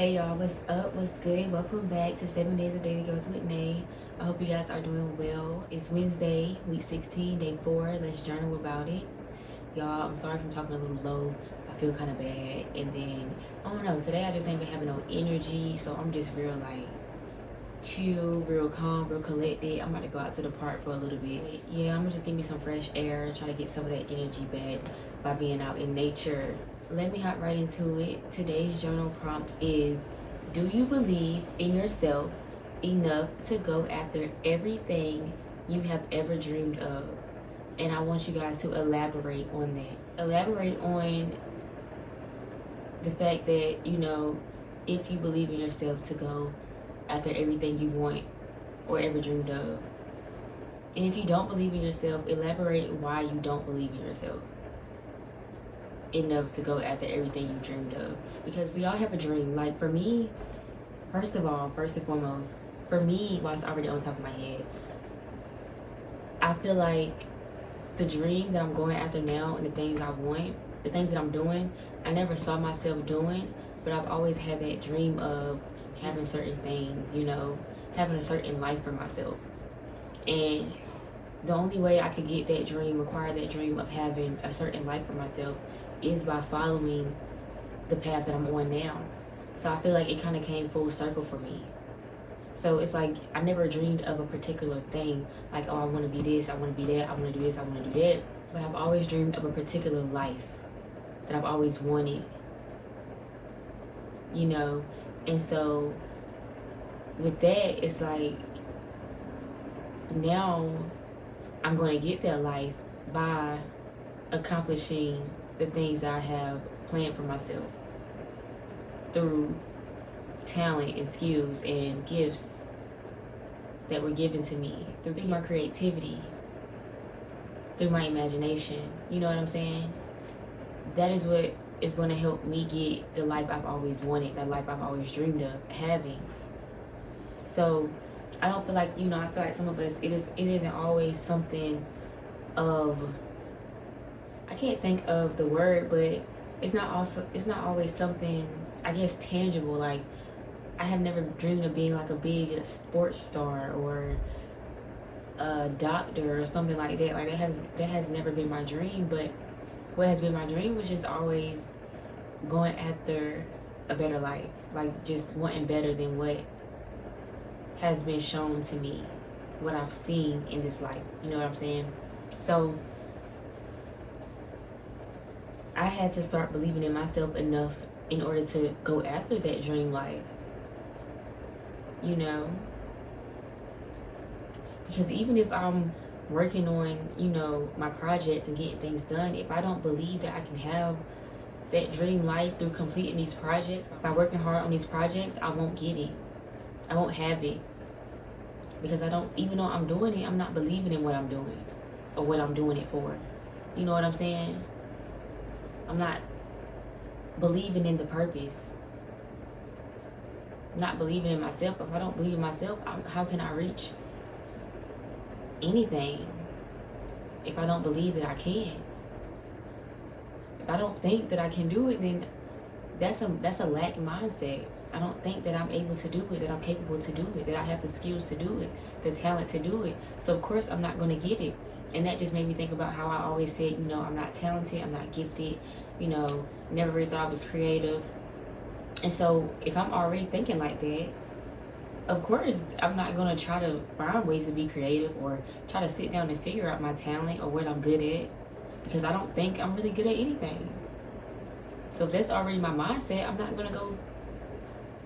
Hey y'all, what's up? What's good? Welcome back to 7 Days of Daily Growth with Nay. I hope you guys are doing well. It's Wednesday, week 16, day 4. Let's journal about it. Y'all, I'm sorry if I'm talking a little low. I feel kind of bad. And then, I don't know, today I just ain't been having no energy. So I'm just real chill, real calm, real collected. I'm about to go out to the park for a little bit. Yeah, I'm gonna just give me some fresh air, try to get some of that energy back by being out in nature. Let me hop right into it. Today's journal prompt is, do you believe in yourself enough to go after everything you have ever dreamed of? And I want you guys to elaborate on that. Elaborate on the fact that, if you believe in yourself to go after everything you want or ever dreamed of. And if you don't believe in yourself, elaborate why you don't believe in yourself enough to go after everything you dreamed of. Because we all have a dream. Like for me, first and foremost, for me, while it's already on top of my head, I feel like the dream that I'm going after now and the things I want, the things that I'm doing, I never saw myself doing, but I've always had that dream of having certain things, having a certain life for myself. And the only way I could get that dream, acquire that dream of having a certain life for myself, is by following the path that I'm on now. So I feel like it kind of came full circle for me. So it's like I never dreamed of a particular thing, like, oh, I want to be this, I want to be that, I want to do this, I want to do that. But I've always dreamed of a particular life that I've always wanted, And so with that, it's like now I'm going to get that life by accomplishing the things that I have planned for myself through talent and skills and gifts that were given to me, through my creativity, through my imagination. You know what I'm saying? That is what is going to help me get the life I've always wanted, that life I've always dreamed of having. So I don't feel like, I feel like some of us, it isn't always something of, I can't think of the word, but it's not always something, I guess, tangible. Like, I have never dreamed of being like a big sports star or a doctor or something like that. Like that has never been my dream. But what has been my dream was just always going after a better life, like just wanting better than what has been shown to me, what I've seen in this life. You know what I'm saying? So I had to start believing in myself enough in order to go after that dream life. Because even if I'm working on, my projects and getting things done, if I don't believe that I can have that dream life through completing these projects, by working hard on these projects, I won't get it. I won't have it. Because even though I'm doing it, I'm not believing in what I'm doing or what I'm doing it for. You know what I'm saying? I'm not believing in the purpose. Not believing in myself. If I don't believe in myself, how can I reach anything if I don't believe that I can? If I don't think that I can do it, then that's a lack mindset. I don't think that I'm able to do it, that I'm capable to do it, that I have the skills to do it, the talent to do it. So of course I'm not going to get it. And that just made me think about how I always said, I'm not talented, I'm not gifted, never really thought I was creative. And so if I'm already thinking like that, of course I'm not going to try to find ways to be creative or try to sit down and figure out my talent or what I'm good at, because I don't think I'm really good at anything. So if that's already my mindset, I'm not going to go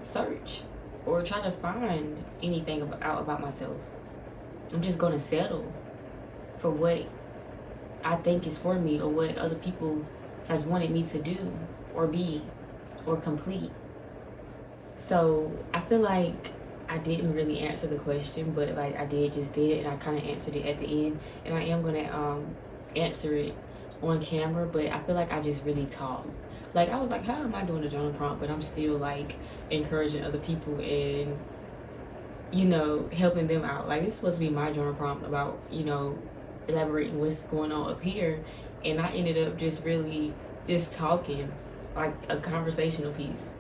search or try to find anything out about myself. I'm just going to settle for what I think is for me or what other people has wanted me to do or be or complete. So I feel like I didn't really answer the question, but like I did and I kind of answered it at the end, and I am going to answer it on camera, but I feel like I just really talked. Like I was like, how am I doing a journal prompt, but I'm still like encouraging other people and helping them out. Like it's supposed to be my journal prompt about elaborating what's going on up here, and I ended up just really just talking like a conversational piece.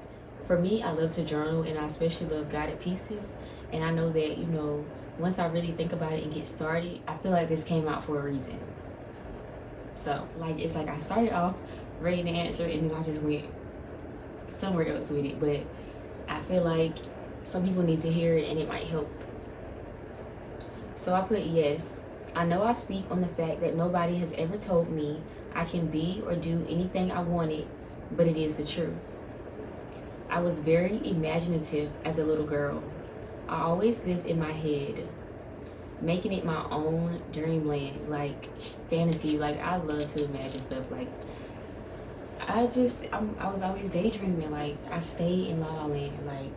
For me, I love to journal, and I especially love guided pieces. And I know that, you know, once I really think about it and get started, I feel like this came out for a reason. So, like, it's like I started off ready to answer, and then I just went somewhere else with it. But I feel like some people need to hear it, and it might help. So I put yes. I know I speak on the fact that nobody has ever told me I can be or do anything I wanted, but it is the truth. I was very imaginative as a little girl. I always lived in my head, making it my own dreamland, like fantasy. Like, I love to imagine stuff. Like, I was always daydreaming. Like, I stay in La La Land, like,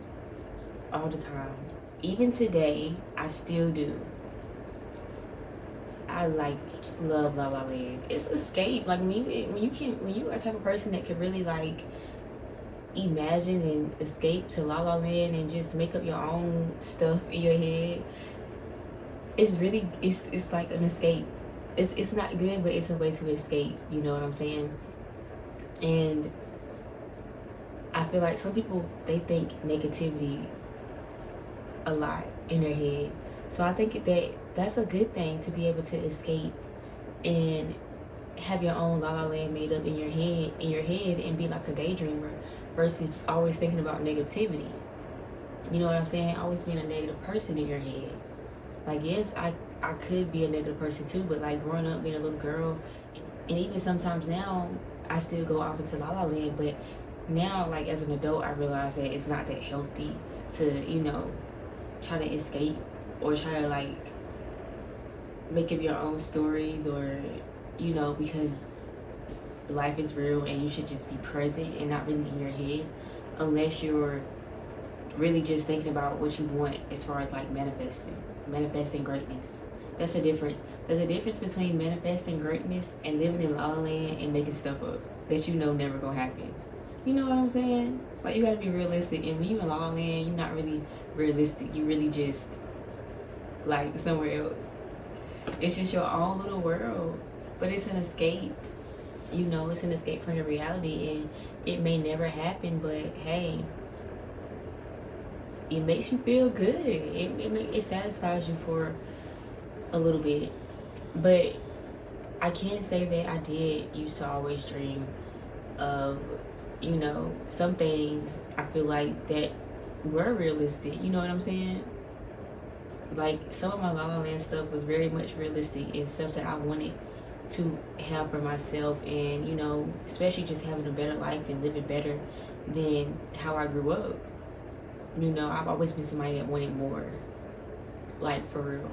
all the time. Even today, I still do. I like love La La Land. It's escape. Like, when you are the type of person that can really like imagine and escape to La La Land and just make up your own stuff in your head, it's like an escape. It's not good, but it's a way to escape, you know what I'm saying? And I feel like some people, they think negativity a lot in their head. So I think that that's a good thing, to be able to escape and have your own La La Land made up in your head and be like a daydreamer, versus always thinking about negativity. You know what I'm saying? Always being a negative person in your head. Like, yes, I could be a negative person too, but like growing up being a little girl, and even sometimes now, I still go off into La La Land. But now, like, as an adult, I realize that it's not that healthy to, you know, try to escape or try to like make up your own stories, or, you know, because life is real and you should just be present and not really in your head, unless you're really just thinking about what you want, as far as like manifesting greatness. That's a difference. There's a difference between manifesting greatness and living in La La Land and making stuff up that you know never gonna happen. You know what I'm saying? Like, you gotta be realistic, and when you in La La Land, you're not really realistic. You really just like somewhere else. It's just your own little world, but it's an escape. You know, it's an escape from the reality, and it may never happen, but hey, it makes you feel good. It satisfies you for a little bit. But I can't say that I used to always dream of, you know, some things I feel like that were realistic. You know what I'm saying? Like, some of my La La Land stuff was very much realistic and stuff that I wanted to have for myself, and, you know, especially just having a better life and living better than how I grew up. You know, I've always been somebody that wanted more, like, for real.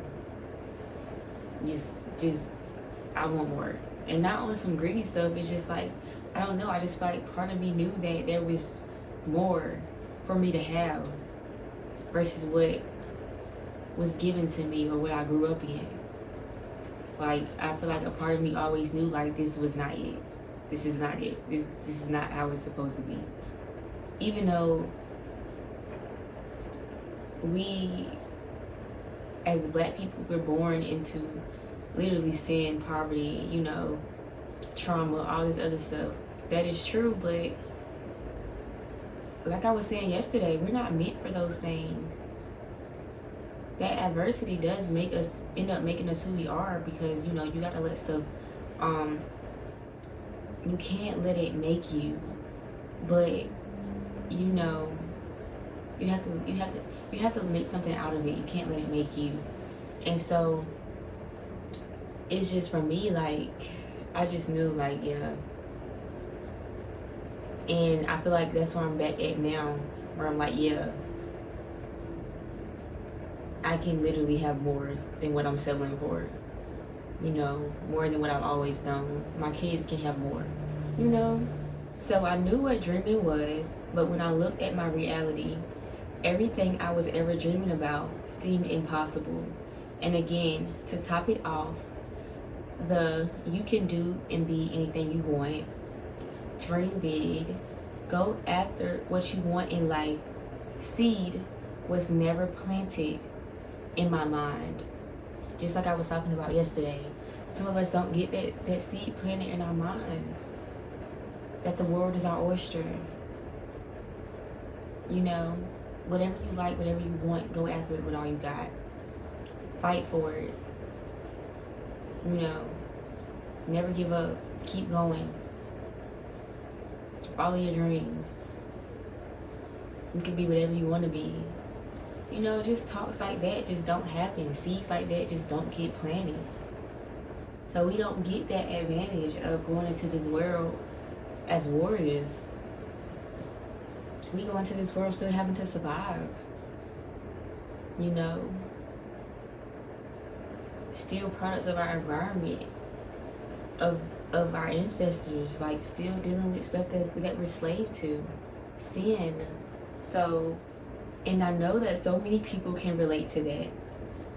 Just I want more, and not on some greedy stuff. It's just like, I don't know, I just feel like part of me knew that there was more for me to have versus what was given to me or what I grew up in. Like, I feel like a part of me always knew, like, this was not it. This is not it. This is not how it's supposed to be. Even though we, as Black people, were born into literally sin, poverty, you know, trauma, all this other stuff. That is true, but like I was saying yesterday, we're not meant for those things. That adversity does end up making us who we are, because, you know, you gotta let stuff, you can't let it make you, but, you know, you have to make something out of it. You can't let it make you. And so it's just, for me, like, I just knew, like, yeah. And I feel like that's where I'm back at now, where I'm like, yeah, I can literally have more than what I'm settling for. You know, more than what I've always known. My kids can have more, you know? So I knew what dreaming was, but when I looked at my reality, everything I was ever dreaming about seemed impossible. And again, to top it off, you can do and be anything you want. Dream big. Go after what you want in life. Seed was never planted in my mind. Just like I was talking about yesterday. Some of us don't get that seed planted in our minds. That the world is our oyster. You know, whatever you like, whatever you want, go after it with all you got. Fight for it. You know, never give up. Keep going. Follow your dreams. You can be whatever you want to be. You know, just talks like that just don't happen. Seeds like that just don't get planted. So we don't get that advantage of going into this world as warriors. We go into this world still having to survive. You know, still products of our environment, of our ancestors, like still dealing with stuff that we're slave to, sin. So, and I know that so many people can relate to that.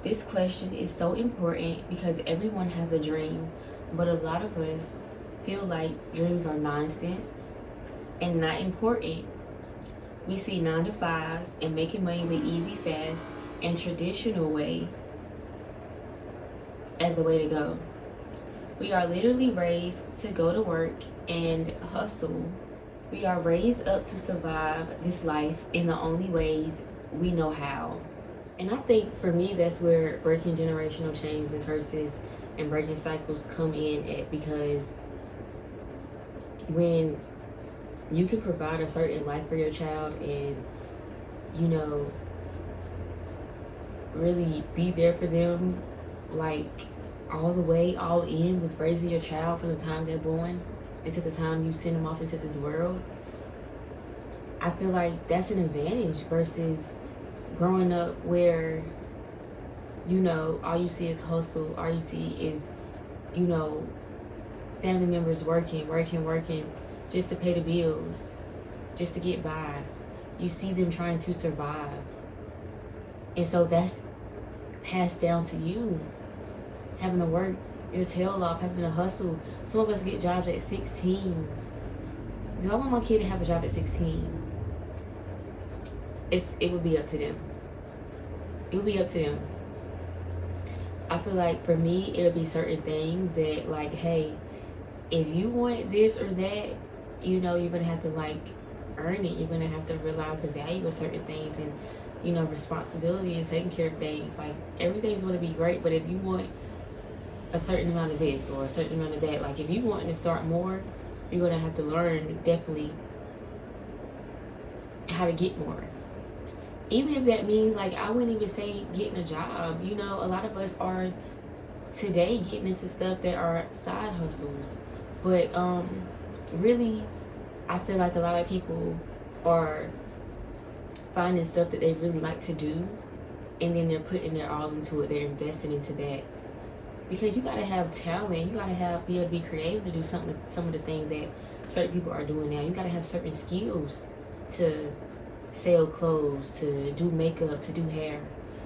This question is so important because everyone has a dream, but a lot of us feel like dreams are nonsense and not important. We see 9 to 5s and making money the easy, fast, and traditional way as the way to go. We are literally raised to go to work and hustle. We are raised up to survive this life in the only ways we know how. And I think for me, that's where breaking generational chains and curses and breaking cycles come in at, because when you can provide a certain life for your child and, you know, really be there for them, like all the way, all in with raising your child from the time they're born until the time you send them off into this world, I feel like that's an advantage versus growing up where, you know, all you see is hustle, all you see is, you know, family members working just to pay the bills, just to get by. You see them trying to survive. And so that's passed down to you. Having to work your tail off, having to hustle. Some of us get jobs at 16. Do I want my kid to have a job at 16? It would be up to them. It would be up to them. I feel like for me, it'll be certain things that, like, hey, if you want this or that, you know, you're going to have to, like, earn it. You're going to have to realize the value of certain things and, you know, responsibility and taking care of things. Like, everything's going to be great, but if you want a certain amount of this or a certain amount of that, like, if you want to start more, you're going to have to learn, definitely, how to get more. Even if that means, like, I wouldn't even say getting a job. You know, a lot of us are today getting into stuff that are side hustles. But really, I feel like a lot of people are finding stuff that they really like to do, and then they're putting their all into it. They're investing into that. Because you gotta have talent. You gotta be able to be creative to do some of the things that certain people are doing now. You gotta have certain skills to sell clothes, to do makeup, to do hair.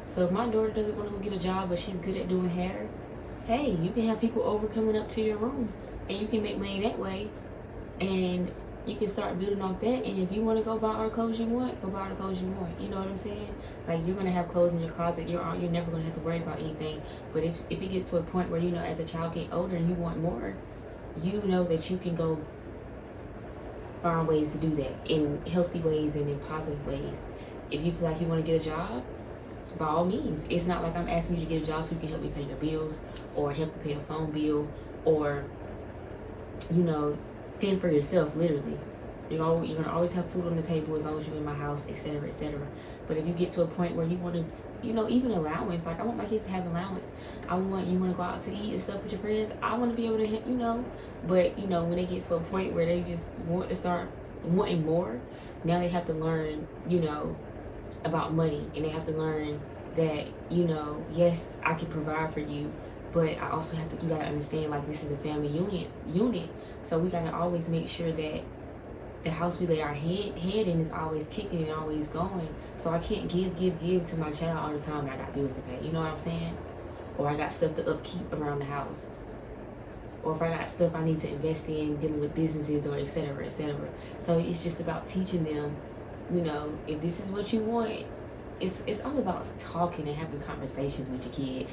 So if my daughter doesn't want to go get a job but she's good at doing hair, hey, you can have people over coming up to your room and you can make money that way, and you can start building off that. And if you want to go buy all the clothes you want, go buy all the clothes you want. You know what I'm saying? Like, you're gonna have clothes in your closet. You're never gonna have to worry about anything. But if it gets to a point where, you know, as a child get older and you want more, you know that you can go find ways to do that in healthy ways and in positive ways. If you feel like you want to get a job, by all means. It's not like I'm asking you to get a job so you can help me pay your bills or help me pay a phone bill or, you know, fend for yourself, literally. You're gonna always have food on the table as long as you're in my house, etc., etc. But if you get to a point where you want to, you know, even allowance, like, I want my kids to have allowance. You want to go out to eat and stuff with your friends. I want to be able to, you know. But, you know, when they get to a point where they just want to start wanting more, now they have to learn, you know, about money. And they have to learn that, you know, yes, I can provide for you, but I also have to, you got to understand, like, this is a family unit. So we got to always make sure that the house we lay our head in is always kicking and always going. So I can't give to my child all the time. I got bills to pay. You know what I'm saying? Or I got stuff to upkeep around the house. Or if I got stuff I need to invest in, dealing with businesses, or etc., etc. So it's just about teaching them, you know, if this is what you want, it's all about talking and having conversations with your kid.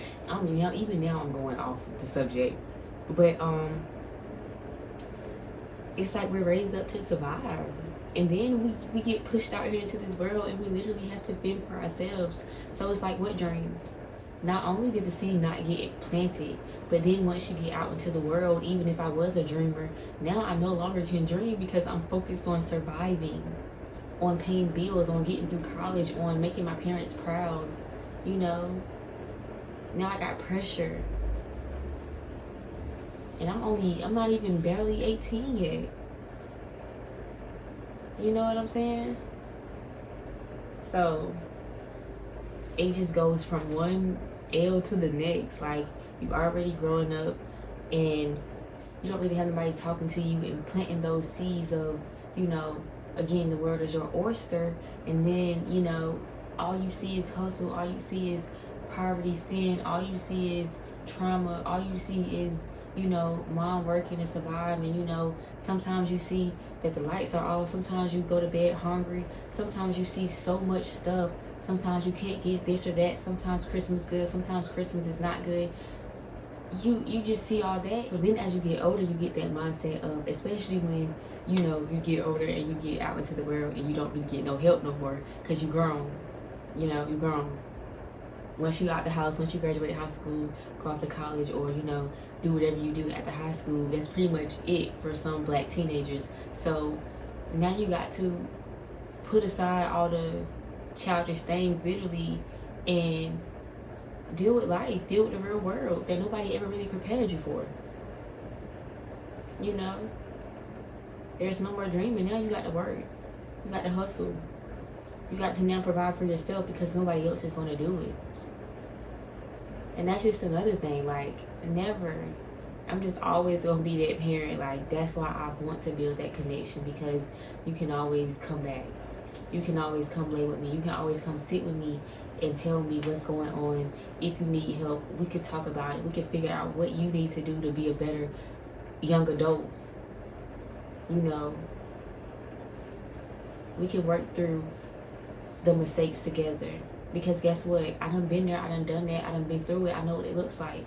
Even now I'm going off the subject, but it's like we're raised up to survive. And then we get pushed out here into this world and we literally have to fend for ourselves. So it's like, what dream? Not only did the seed not get planted, but then once you get out into the world, even if I was a dreamer, now I no longer can dream because I'm focused on surviving, on paying bills, on getting through college, on making my parents proud, you know. Now I got pressure. And I'm not even barely 18 yet. You know what I'm saying? So it just goes from one L to the next. Like, you already growing up and you don't really have nobody talking to you and planting those seeds of, you know, again, the world is your oyster. And then, you know, all you see is hustle. All you see is poverty, sin. All you see is trauma. All you see is, you know, mom working to survive. And, you know, sometimes you see that the lights are off. Sometimes you go to bed hungry. Sometimes you see so much stuff. Sometimes you can't get this or that. Sometimes Christmas good. Sometimes Christmas is not good. You just see all that. So then as you get older, you get that mindset of, especially when, you know, you get older and you get out into the world and you don't really get no help no more because you grown. You know, you grown. Once you out the house, once you graduate high school, go off to college, or, you know, do whatever you do at the high school, that's pretty much it for some black teenagers. So now you got to put aside all the childish things, literally, and deal with life, deal with the real world that nobody ever really prepared you for. You know, there's no more dreaming. Now you got to work, you got to hustle, you got to now provide for yourself because nobody else is going to do it. And that's just another thing. Like, never, I'm just always going to be that parent. Like, that's why I want to build that connection, because you can always come back. You can always come lay with me. You can always come sit with me and tell me what's going on. If you need help, we could talk about it. We could figure out what you need to do to be a better young adult. You know, we can work through the mistakes together. Because guess what? I done been there. I done that. I done been through it. I know what it looks like.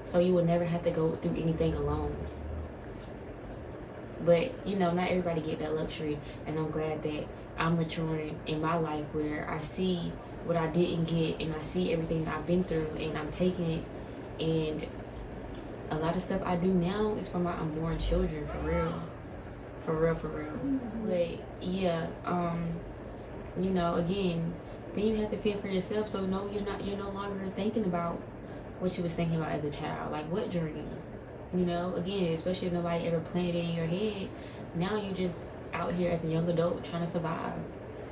So you will never have to go through anything alone. But, you know, not everybody get that luxury. And I'm glad that I'm maturing in my life where I see what I didn't get and I see everything that I've been through and I'm taking it. And a lot of stuff I do now is for my unborn children, for real. For real, for real. But, yeah, you know, again, then you have to fend for yourself. So no, you're no longer thinking about what you was thinking about as a child. Like, what dream? You know, again, especially if nobody ever planted it in your head. Now you just out here as a young adult trying to survive,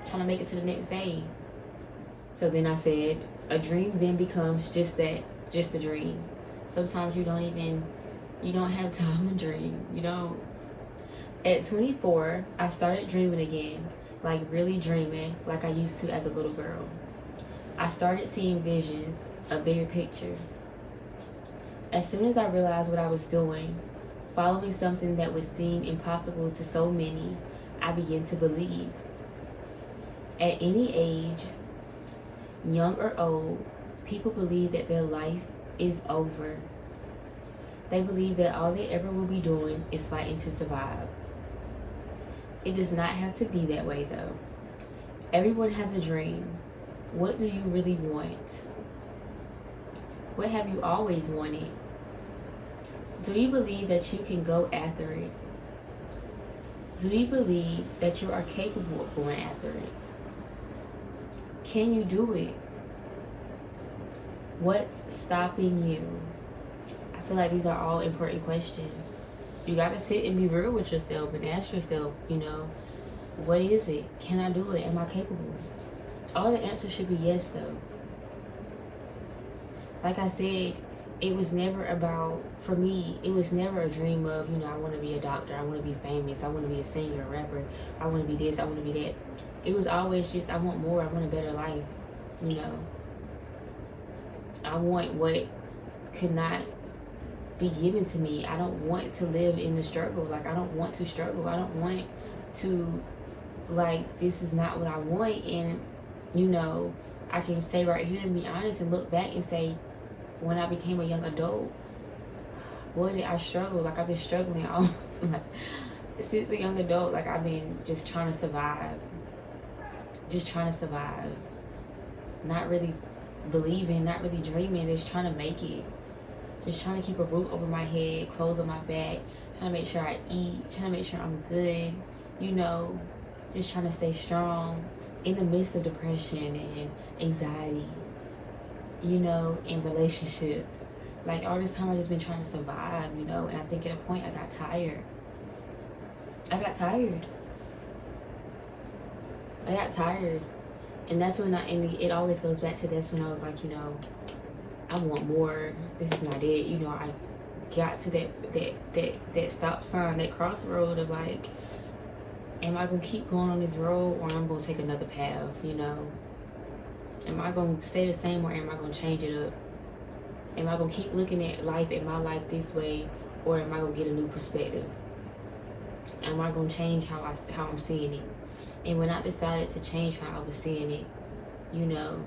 trying to make it to the next day. So then I said, a dream then becomes just that, just a dream. Sometimes you don't have time to dream, you know. At 24, I started dreaming again. Like, really dreaming like I used to as a little girl. I started seeing visions, a bigger picture. As soon as I realized what I was doing, following something that would seem impossible to so many, I began to believe. At any age, young or old, people believe that their life is over. They believe that all they ever will be doing is fighting to survive. It does not have to be that way, though. Everyone has a dream. What do you really want? What have you always wanted? Do you believe that you can go after it? Do you believe that you are capable of going after it? Can you do it? What's stopping you? I feel like these are all important questions. You got to sit and be real with yourself and ask yourself, you know, what is it? Can I do it? Am I capable? All the answers should be yes, though. Like I said, it was never about, for me, it was never a dream of, you know, I want to be a doctor, I want to be famous, I want to be a singer, a rapper, I want to be this, I want to be that. It was always just, I want more, I want a better life, you know. I want what could not be given to me. I don't want to live in the struggle. Like, I don't want to struggle. I don't want to, like, this is not what I want. And, you know, I can say right here and be honest and look back and say, when I became a young adult, boy, did I struggle. Like, I've been struggling all, like, since a young adult, like I've been just trying to survive. Just trying to survive. Not really believing, not really dreaming, just trying to make it. Just trying to keep a roof over my head, clothes on my back, trying to make sure I eat, trying to make sure I'm good, you know, just trying to stay strong in the midst of depression and anxiety, you know, in relationships. Like all this time I just been trying to survive, you know, and I think at a point I got tired. I got tired. And that's when it always goes back to this when I was like, you know, I want more. This is not it. You know, I got to that stop sign, that crossroad of like, am I gonna keep going on this road or I'm gonna take another path, you know? Am I gonna stay the same or am I gonna change it up? Am I gonna keep looking at life in my life this way or am I gonna get a new perspective? Am I gonna change how I'm seeing it? And when I decided to change how I was seeing it, you know,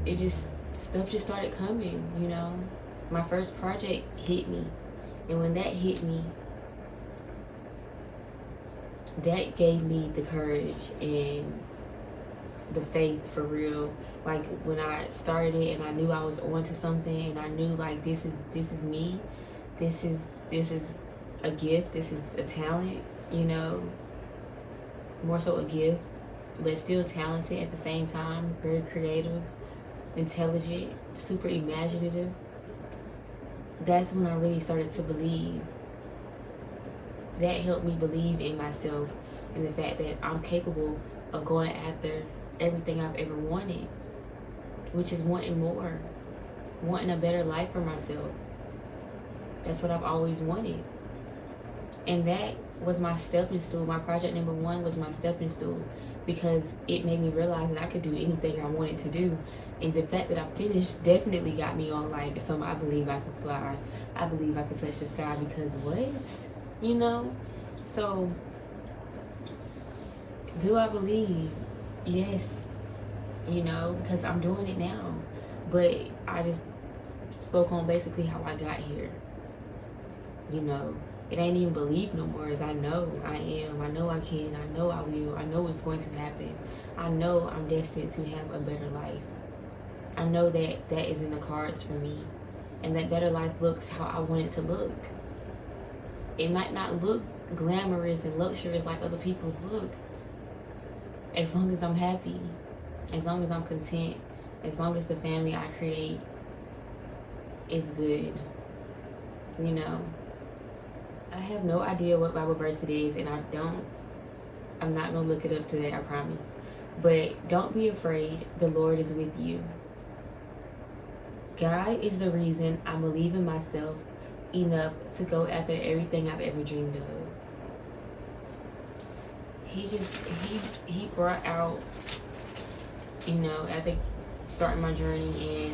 it just, stuff just started coming, you know. My first project hit me. And when that hit me, that gave me the courage and the faith for real. Like when I started it and I knew I was onto something and I knew like this is me. This is a gift, this is a talent, you know. More so a gift, but still talented at the same time, very creative, intelligent, super imaginative. That's when I really started to believe. That helped me believe in myself and the fact that I'm capable of going after everything I've ever wanted, which is wanting more, wanting a better life for myself. That's what I've always wanted. And that was my stepping stool. My project number 1 was my stepping stool because it made me realize that I could do anything I wanted to do. And the fact that I finished definitely got me on like some I believe I could fly. I believe I could touch the sky because what? You know? So, do I believe? Yes. You know, because I'm doing it now. But I just spoke on basically how I got here. You know? It ain't even believe no more as I know I am. I know I can. I know I will. I know it's going to happen. I know I'm destined to have a better life. I know that that is in the cards for me. And that better life looks how I want it to look. It might not look glamorous and luxurious like other people's look. As long as I'm happy. As long as I'm content. As long as the family I create is good. You know. I have no idea what Bible verse it is, and I'm not going to look it up today, I promise. But don't be afraid. The Lord is with you. God is the reason I believe in myself enough to go after everything I've ever dreamed of. He brought out, you know, after starting my journey and,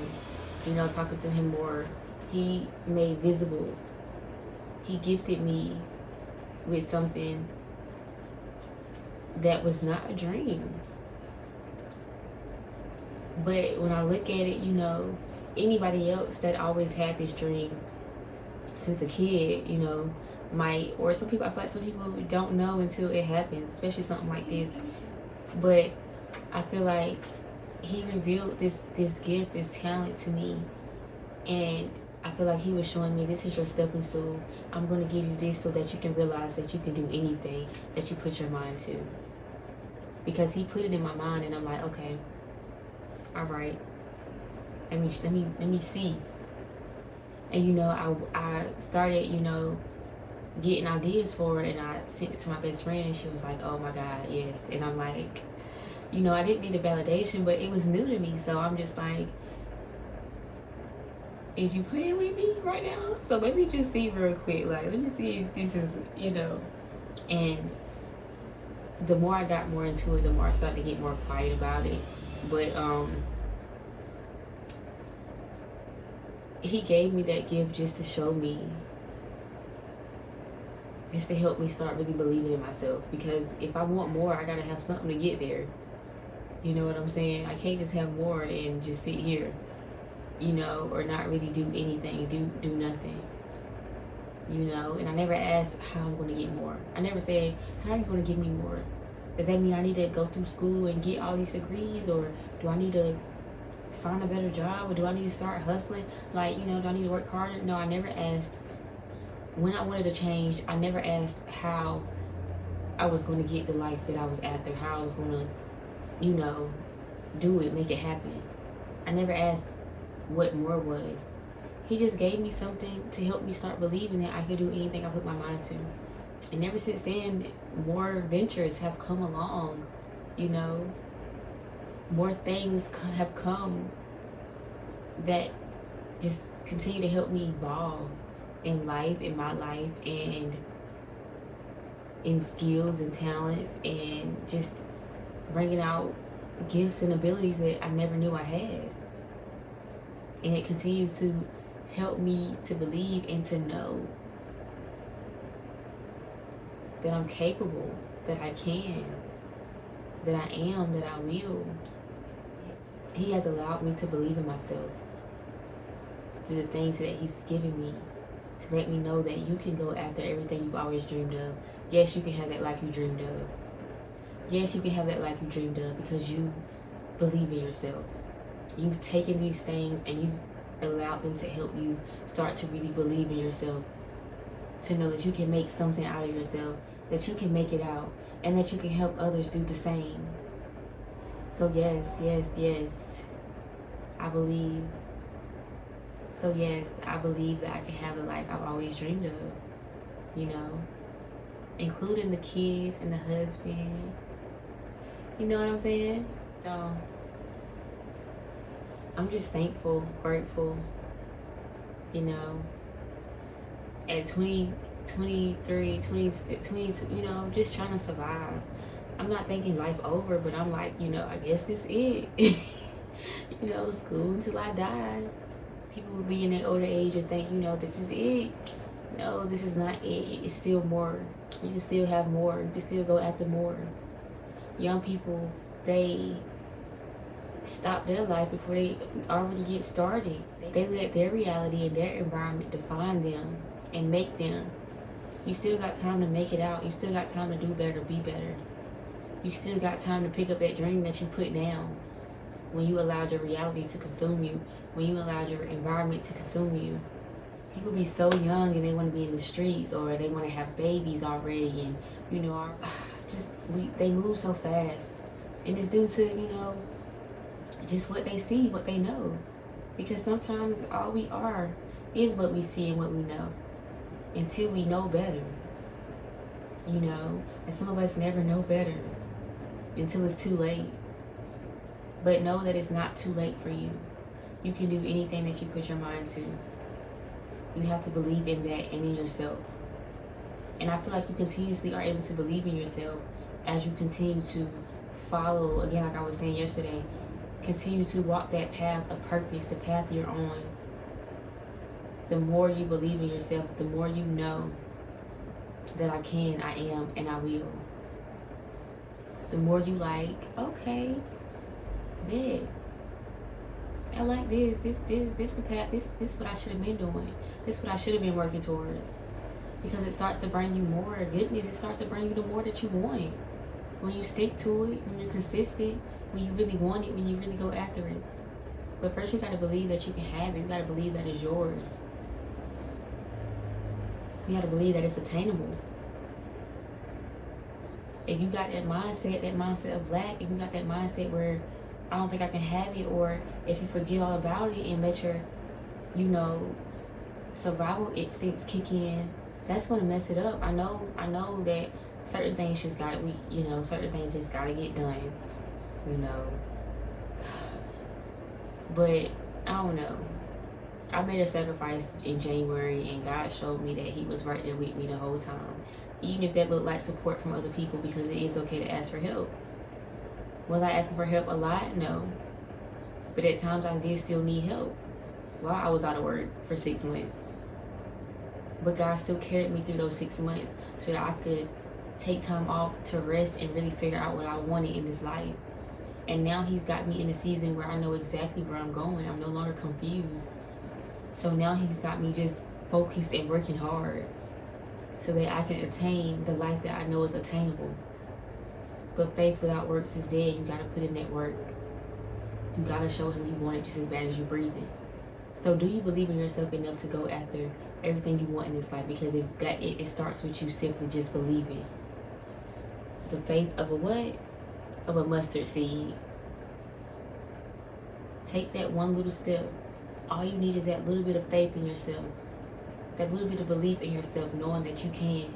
you know, talking to him more, he made visible. He gifted me with something that was not a dream. But when I look at it, you know, anybody else that always had this dream since a kid, you know, might, or some people, I feel like some people don't know until it happens, especially something like this. But I feel like he revealed this gift, this talent to me. And I feel like he was showing me, this is your stepping stool. I'm going to give you this so that you can realize that you can do anything that you put your mind to. Because he put it in my mind and I'm like, okay, all right. Let me see. And you know, I started, you know, getting ideas for it and I sent it to my best friend and she was like, oh my God, yes. And I'm like, you know, I didn't need the validation, but it was new to me. So I'm just like, is you playing with me right now? So let me just see real quick. Like, let me see if this is, you know. And the more I got more into it, the more I started to get more quiet about it. But he gave me that gift just to show me, just to help me start really believing in myself. Because if I want more, I gotta have something to get there. You know what I'm saying? I can't just have more and just sit here, you know, or not really do anything, do nothing. you know, and I never asked how I'm going to get more. I never said, how are you going to give me more? Does that mean I need to go through school and get all these degrees, or do I need to find a better job, or do I need to start hustling? Like, you know, do I need to work harder? No, I never asked when I wanted to change. I never asked how I was going to get the life that I was after, how I was going to, you know, do it, make it happen. I never asked what more was. He just gave me something to help me start believing that I could do anything I put my mind to. And ever since then, more ventures have come along, you know. More things have come that just continue to help me evolve in life, in my life, and in skills and talents, and just bringing out gifts and abilities that I never knew I had. And it continues to help me to believe and to know that I'm capable, that I can, that I am, that I will. He has allowed me to believe in myself through the things that he's given me, to let me know that you can go after everything you've always dreamed of. Yes, you can have that life you dreamed of. Yes, you can have that life you dreamed of because you believe in yourself. You've taken these things and you've allowed them to help you start to really believe in yourself, to know that you can make something out of yourself, that you can make it out, and that you can help others do the same. So yes, I believe. So yes, I believe that I can have the life I've always dreamed of, you know, including the kids and the husband. You know what I'm saying? So I'm just thankful, grateful, you know, at 20, 23, 20, 20, you know, just trying to survive. I'm not thinking life over, but I'm like, you know, I guess this is it. You know, school until I die. People will be in that older age and think, you know, this is it. No, this is not it. It's still more. You can still have more. You can still go after more. Young people, they stop their life before they already get started. They let their reality and their environment define them and make them. You still got time to make it out. You still got time to do better, be better. You still got time to pick up that dream that you put down when you allowed your reality to consume you, when you allowed your environment to consume you. People be so young and they want to be in the streets, or they want to have babies already, and you know, they move so fast, and it's due to, you know, just what they see, what they know, because sometimes all we are is what we see and what we know until we know better, you know. And some of us never know better until it's too late. But know that it's not too late for you. You can do anything that you put your mind to. You have to believe in that and in yourself. And I feel like you continuously are able to believe in yourself as you continue to follow, again, like I was saying yesterday, continue to walk that path of purpose, the path you're on. The more you believe in yourself, the more you know that I can, I am, and I will. The more you like, okay, big. I like this the path, this what I should have been doing. This what I should have been working towards. Because it starts to bring you more goodness. It starts to bring you the more that you want. When you stick to it, when you're consistent, when you really want it, when you really go after it. But first you gotta believe that you can have it. You gotta believe that it's yours. You gotta believe that it's attainable. If you got that mindset of lack, if you got that mindset where I don't think I can have it, or if you forget all about it and let your, you know, survival instincts kick in, that's gonna mess it up. I know that certain things just gotta certain things just gotta get done, you know. But I don't know. I made a sacrifice in January, and God showed me that He was right there with me the whole time. Even if that looked like support from other people, because it is okay to ask for help. Was I asking for help a lot? No. But at times I did still need help while I was out of work for 6 months. But God still carried me through those 6 months so that I could take time off to rest and really figure out what I wanted in this life. And now He's got me in a season where I know exactly where I'm going. I'm no longer confused. So now He's got me just focused and working hard. so that I can attain the life that I know is attainable. But faith without works is dead. You gotta put in that work. You gotta show him you want it just as bad as you breathing. So do you believe in yourself enough to go after everything you want in this life? Because it starts with you simply just believing. The faith of a what? Of a mustard seed. Take that one little step. All you need is that little bit of faith in yourself. That little bit of belief in yourself, knowing that you can.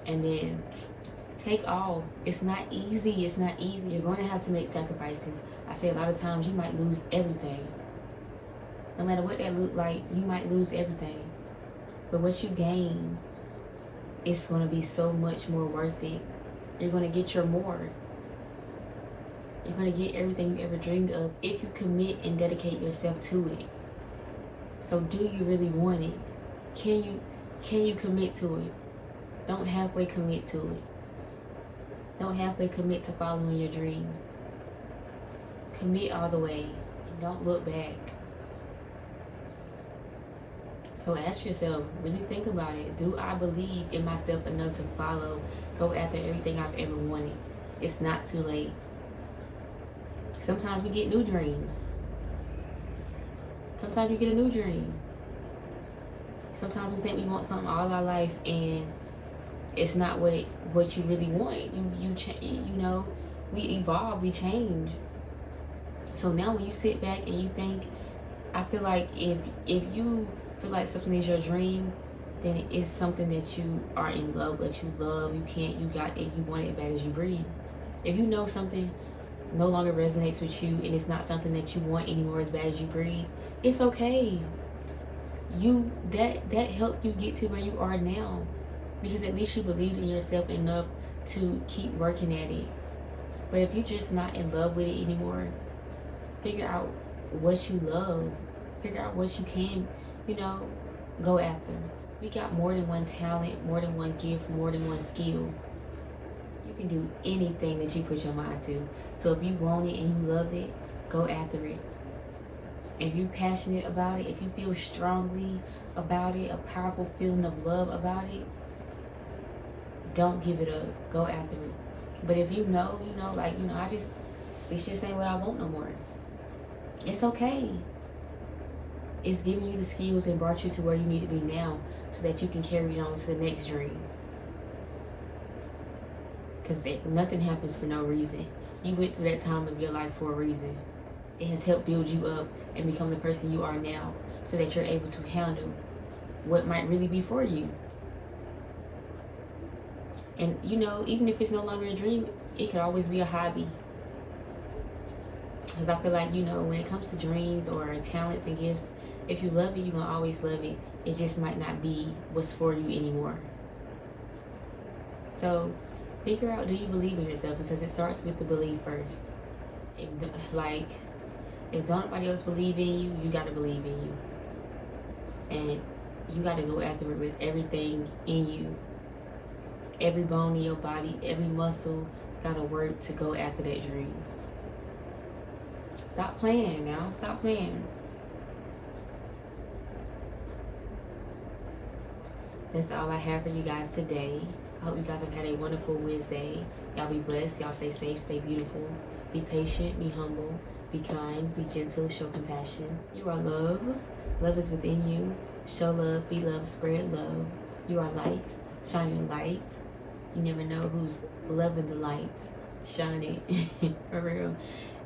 And then take off. It's not easy. It's not easy. You're going to have to make sacrifices. I say a lot of times you might lose everything. No matter what that look like, you might lose everything. But what you gain, it's going to be so much more worth it. You're going to get your more. You're going to get everything you ever dreamed of if you commit and dedicate yourself to it. So do you really want it? Can you commit to it? Don't halfway commit to it. Don't halfway commit to following your dreams. Commit all the way and don't look back. So ask yourself, really think about it. Do I believe in myself enough to go after everything I've ever wanted? It's not too late. Sometimes we get new dreams. Sometimes you get a new dream. Sometimes we think we want something all our life and it's not what you really want. We evolve, we change. So now when you sit back and you think, I feel like if you feel like something is your dream, then it's something that you are in love, that you love, you got it, you want it bad as you breathe. If you know something no longer resonates with you and it's not something that you want anymore as bad as you breathe, it's okay. That helped you get to where you are now. Because at least you believe in yourself enough to keep working at it. But if you're just not in love with it anymore, figure out what you love. Figure out what you can, go after. We got more than one talent, more than one gift, more than one skill. You can do anything that you put your mind to. So if you want it and you love it, go after it. If you're passionate about it, if you feel strongly about it, a powerful feeling of love about it, don't give it up. Go after it. But if you know, this just ain't what I want no more. It's okay. It's giving you the skills and brought you to where you need to be now so that you can carry it on to the next dream. Because nothing happens for no reason. You went through that time of your life for a reason. It has helped build you up and become the person you are now so that you're able to handle what might really be for you. And, even if it's no longer a dream, it could always be a hobby. Because I feel like, when it comes to dreams or talents and gifts, if you love it, you're going to always love it. It just might not be what's for you anymore. So, figure out, do you believe in yourself? Because it starts with the belief first. If don't nobody else believe in you, you got to believe in you. And you got to go after it with everything in you. Every bone in your body, every muscle got to work to go after that dream. Stop playing now. Stop playing. That's all I have for you guys today. I hope you guys have had a wonderful Wednesday. Y'all be blessed. Y'all stay safe, stay beautiful. Be patient, be humble, be kind, be gentle, show compassion. You are love. Love is within you. Show love, be love, spread love. You are light. Shine your light. You never know who's loving the light. Shine it. For real.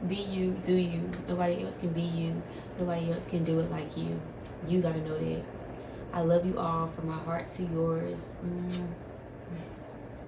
Be you, do you. Nobody else can be you. Nobody else can do it like you. You gotta know that. I love you all from my heart to yours.